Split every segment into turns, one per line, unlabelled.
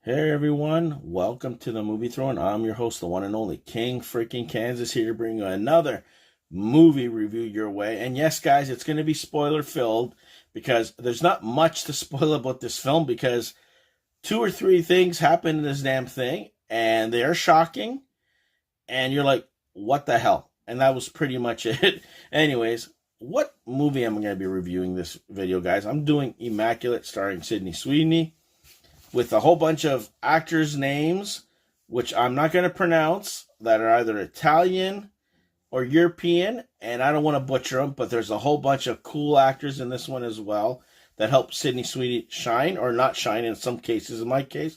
Hey everyone, welcome to the Movie Throne. I'm your host, the one and only King freaking Kansas, here to bring you another movie review your way. And yes, guys, it's going to be spoiler filled because there's not much to spoil about this film because two or three things happen in this damn thing and they are shocking. And you're like, what the hell? And that was pretty much it. Anyways, what movie am I going to be reviewing this video, guys? I'm doing Immaculate starring Sydney Sweeney, with a whole bunch of actors' names, which I'm not going to pronounce, that are either Italian or European, and I don't want to butcher them, but there's a whole bunch of cool actors in this one as well that help Sydney Sweeney shine, or not shine in some cases. In my case,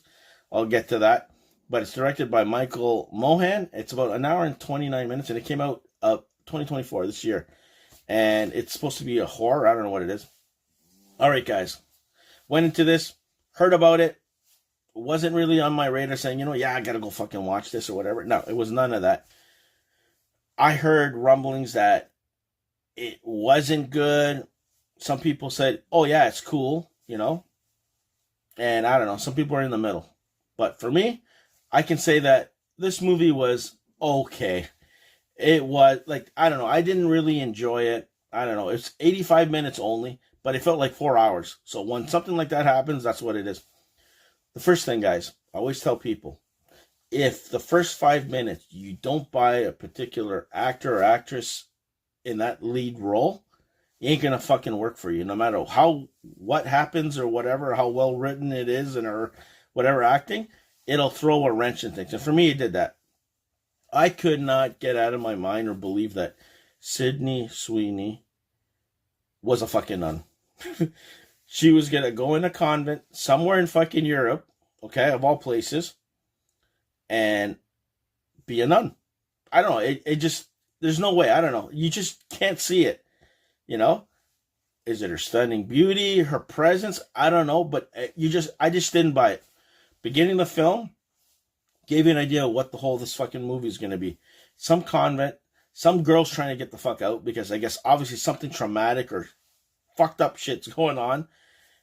I'll get to that. But it's directed by Mohan. It's about an hour and 29 minutes, and it came out 2024, this year. And it's supposed to be a horror. I don't know what it is. All right, guys. Went into this, heard about it, wasn't really on my radar saying, yeah, I gotta go fucking watch this or whatever. No, it was none of that. I heard rumblings that it wasn't good. Some people said, oh yeah, it's cool, and I don't know, some people are in the middle. But for me, I can say that this movie was okay. It was, I don't know, I didn't really enjoy it. I don't know, it's 85 minutes only, but it felt like 4 hours. So when something like that happens, that's what it is. The first thing, guys, I always tell people, if the first 5 minutes you don't buy a particular actor or actress in that lead role, it ain't gonna fucking work for you. No matter what happens or whatever, how well written it is and or whatever acting, it'll throw a wrench in things. And for me, it did that. I could not get out of my mind or believe that Sydney Sweeney was a fucking nun. She was going to go in a convent somewhere in fucking Europe, okay, of all places, and be a nun. I don't know. It just, there's no way. I don't know. You just can't see it, Is it her stunning beauty, her presence? I don't know, but I just didn't buy it. Beginning the film gave you an idea of what the whole of this fucking movie is going to be. Some convent, some girls trying to get the fuck out because I guess obviously something traumatic or fucked up shit's going on.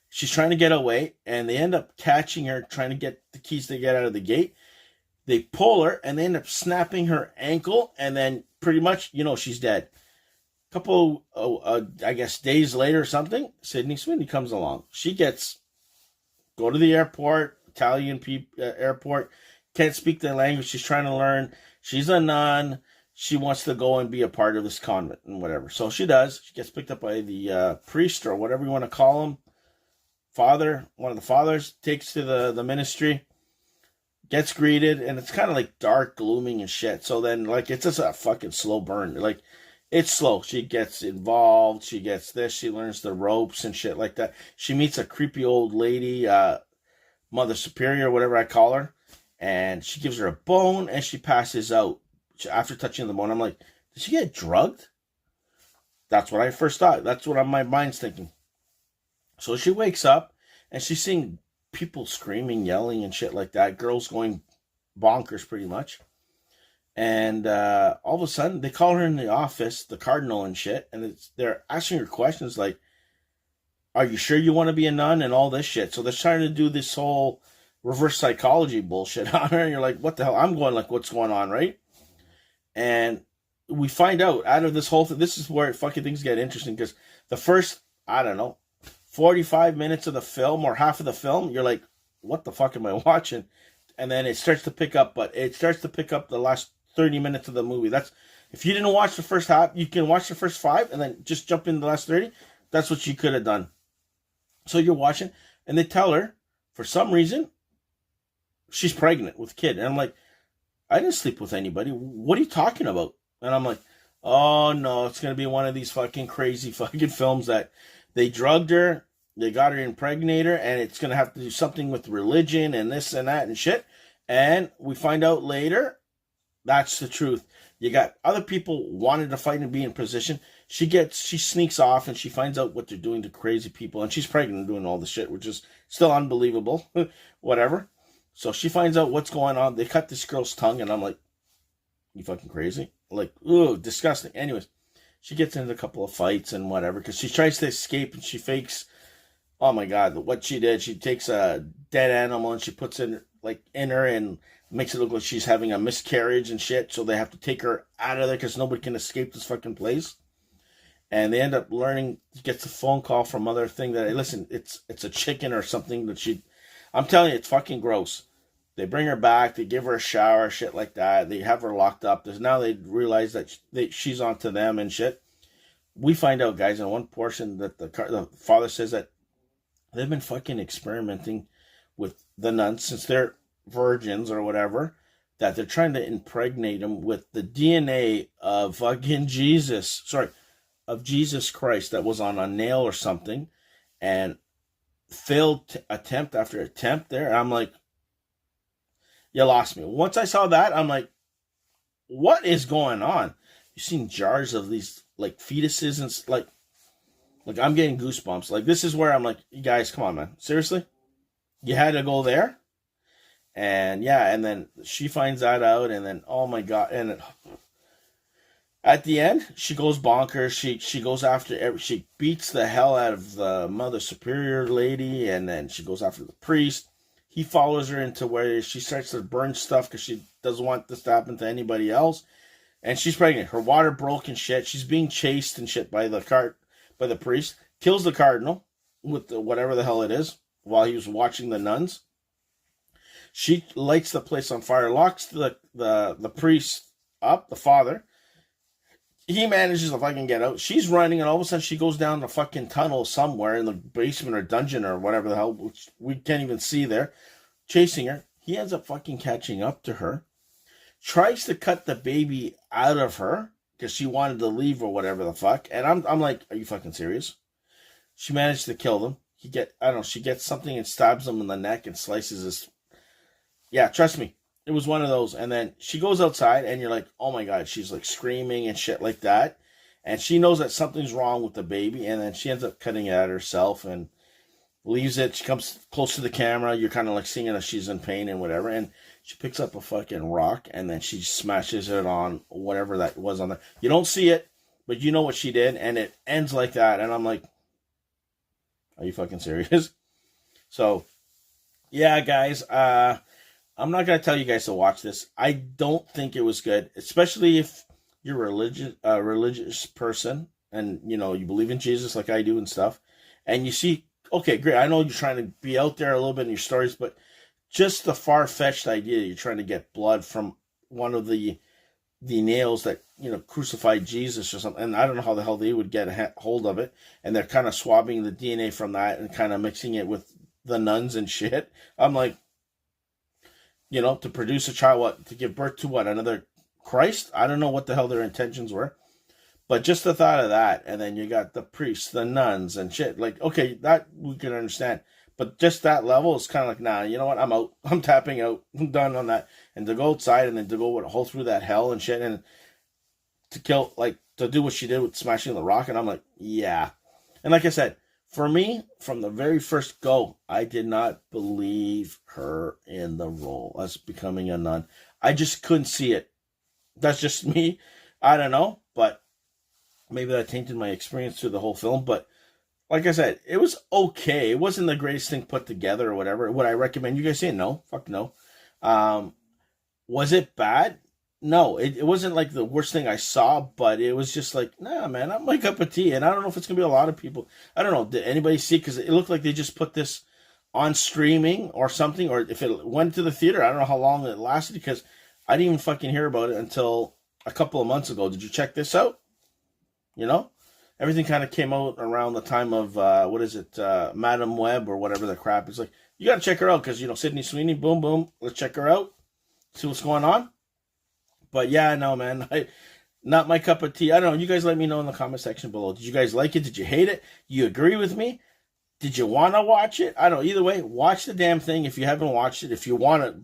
She's trying to get away, and they end up catching her, trying to get the keys to get out of the gate. They pull her, and they end up snapping her ankle, and then pretty much, she's dead. A couple, I guess, days later or something, Sydney Sweeney comes along. She go to the airport, Italian airport, can't speak the language she's trying to learn. She's a nun. She wants to go and be a part of this convent and whatever. So she does. She gets picked up by the priest or whatever you want to call him. One of the fathers, takes to the ministry, gets greeted, and it's kind of like dark, glooming and shit. So then, it's just a fucking slow burn. It's slow. She gets involved. She gets this. She learns the ropes and shit like that. She meets a creepy old lady, Mother Superior, whatever I call her, and she gives her a bone, and she passes out. After touching the bone, I'm like, did she get drugged? That's what I first thought. That's what my mind's thinking. So she wakes up, and she's seeing people screaming, yelling, and shit like that. Girls going bonkers, pretty much. And all of a sudden, they call her in the office, the cardinal and shit, and they're asking her questions like, are you sure you want to be a nun and all this shit? So they're trying to do this whole reverse psychology bullshit on her, and you're like, what the hell? I'm going like, what's going on, right? And we find out of this whole thing, this is where fucking things get interesting, because the first, I don't know, 45 minutes of the film or half of the film, you're like, what the fuck am I watching? And then it starts to pick up, but it starts to pick up the last 30 minutes of the movie. That's, if you didn't watch the first half, you can watch the first 5 and then just jump in the last 30. That's what you could have done. So you're watching, and they tell her, for some reason, she's pregnant with a kid. And I'm like, I didn't sleep with anybody. What are you talking about? And I'm like, oh no, it's going to be one of these fucking crazy fucking films that they drugged her, they got her impregnated her, and it's going to have to do something with religion and this and that and shit. And we find out later, that's the truth. You got other people wanting to fight and be in position. She sneaks off, and she finds out what they're doing to crazy people, and she's pregnant and doing all the shit, which is still unbelievable. Whatever. So she finds out what's going on. They cut this girl's tongue, and I'm like, you fucking crazy? Ooh, disgusting. Anyways, she gets into a couple of fights and whatever, because she tries to escape, and she fakes, oh my God, what she did. She takes a dead animal, and she puts in like in her and makes it look like she's having a miscarriage and shit. So they have to take her out of there because nobody can escape this fucking place. And they end up learning, gets a phone call from mother thing that, hey, listen, it's a chicken or something that I'm telling you, it's fucking gross. They bring her back, they give her a shower, shit like that. They have her locked up. Now they realize that she's onto them and shit. We find out, guys, in one portion that the father says that they've been fucking experimenting with the nuns since they're virgins or whatever, that they're trying to impregnate them with the DNA of fucking Jesus. Sorry. Of Jesus Christ that was on a nail or something, and failed attempt after attempt there. I'm like, you lost me. Once I saw that, I'm like, what is going on? You've seen jars of these like fetuses and like I'm getting goosebumps. Like, this is where I'm like, you guys, come on, man, seriously, you had to go there. And yeah, and then she finds that out, and then oh my god, and at the end, she goes bonkers. She goes after she beats the hell out of the Mother Superior lady, and then she goes after the priest. He follows her into where she starts to burn stuff because she doesn't want this to happen to anybody else. And she's pregnant. Her water broke and shit. She's being chased and shit by the priest. Kills the cardinal with whatever the hell it is while he was watching the nuns. She lights the place on fire, locks the priest up, the father. He manages to fucking get out. She's running, and all of a sudden she goes down the fucking tunnel somewhere in the basement or dungeon or whatever the hell, which we can't even see there, chasing her. He ends up fucking catching up to her. Tries to cut the baby out of her because she wanted to leave or whatever the fuck. And I'm like, are you fucking serious? She managed to kill them. She gets something and stabs him in the neck and slices his. Yeah, trust me. It was one of those. And then she goes outside and you're like, oh my God, she's like screaming and shit like that. And she knows that something's wrong with the baby. And then she ends up cutting it out herself and leaves it. She comes close to the camera. You're kind of like seeing that she's in pain and whatever. And she picks up a fucking rock and then she smashes it on whatever that was on there. You don't see it, but you know what she did. And it ends like that. And I'm like, are you fucking serious? So, yeah, guys, I'm not going to tell you guys to watch this. I don't think it was good, especially if you're a religious person and, you know, you believe in Jesus like I do and stuff. And you see, okay, great. I know you're trying to be out there a little bit in your stories, but just the far-fetched idea you're trying to get blood from one of the nails that, you know, crucified Jesus or something. And I don't know how the hell they would get a hold of it. And they're kind of swabbing the DNA from that and kind of mixing it with the nuns and shit. I'm like, you know, to produce a child, to give birth to another Christ? I don't know what the hell their intentions were. But just the thought of that, and then you got the priests, the nuns, and shit. Like, okay, that we can understand. But just that level is kind of like, nah, you know what? I'm out. I'm tapping out. I'm done on that. And to go outside and then to go whole through that hell and shit, and to kill, like, to do what she did with smashing the rock, and I'm like, yeah. And like I said, for me, from the very first go, I did not believe her in the role as becoming a nun. I just couldn't see it. That's just me. I don't know, but maybe that tainted my experience through the whole film. But like I said, it was okay. It wasn't the greatest thing put together or whatever. Would I recommend you guys see it? No. Fuck no. Was it bad? No, it wasn't like the worst thing I saw, but it was just like, nah, man, not my cup of tea. And I don't know if it's going to be a lot of people. I don't know. Did anybody see it? Because it looked like they just put this on streaming or something, or if it went to the theater, I don't know how long it lasted because I didn't even fucking hear about it until a couple of months ago. Did you check this out? You know? Everything kind of came out around the time of, Madam Web or whatever the crap. It's like, you got to check her out because, you know, Sydney Sweeney, boom, boom. Let's check her out. See what's going on. But yeah, no, man, not my cup of tea. I don't know. You guys let me know in the comment section below. Did you guys like it? Did you hate it? You agree with me? Did you want to watch it? I don't know. Either way, watch the damn thing if you haven't watched it. If you want to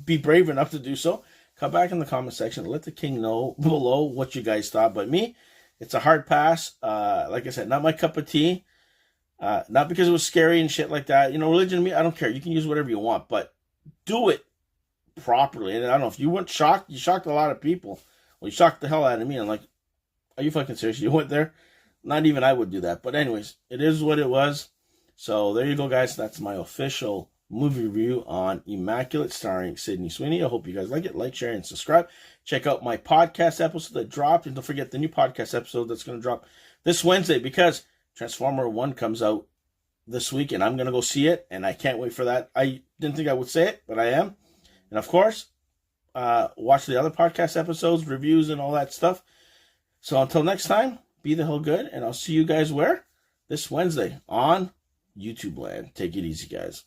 be brave enough to do so, come back in the comment section. Let the king know below what you guys thought. But me, it's a hard pass. Like I said, not my cup of tea. Not because it was scary and shit like that. You know, religion to me, I don't care. You can use whatever you want, but do it properly. And I don't know if you weren't shocked, you shocked a lot of people. Well, you shocked the hell out of me. I'm like, are you fucking serious? You went there? Not even I would do that. But anyways, it is what it was. So there you go, guys. That's my official movie review on Immaculate, starring Sweeney. I hope you guys like it. Like, share, and subscribe. Check out my podcast episode that dropped, and don't forget the new podcast episode that's going to drop this Wednesday, because Transformer 1 comes out this week, and I'm going to go see it, and I can't wait for that. I didn't think I would say it, but I am. And of course, watch the other podcast episodes, reviews, and all that stuff. So until next time, be the hell good, and I'll see you guys where? This Wednesday on YouTube land. Take it easy, guys.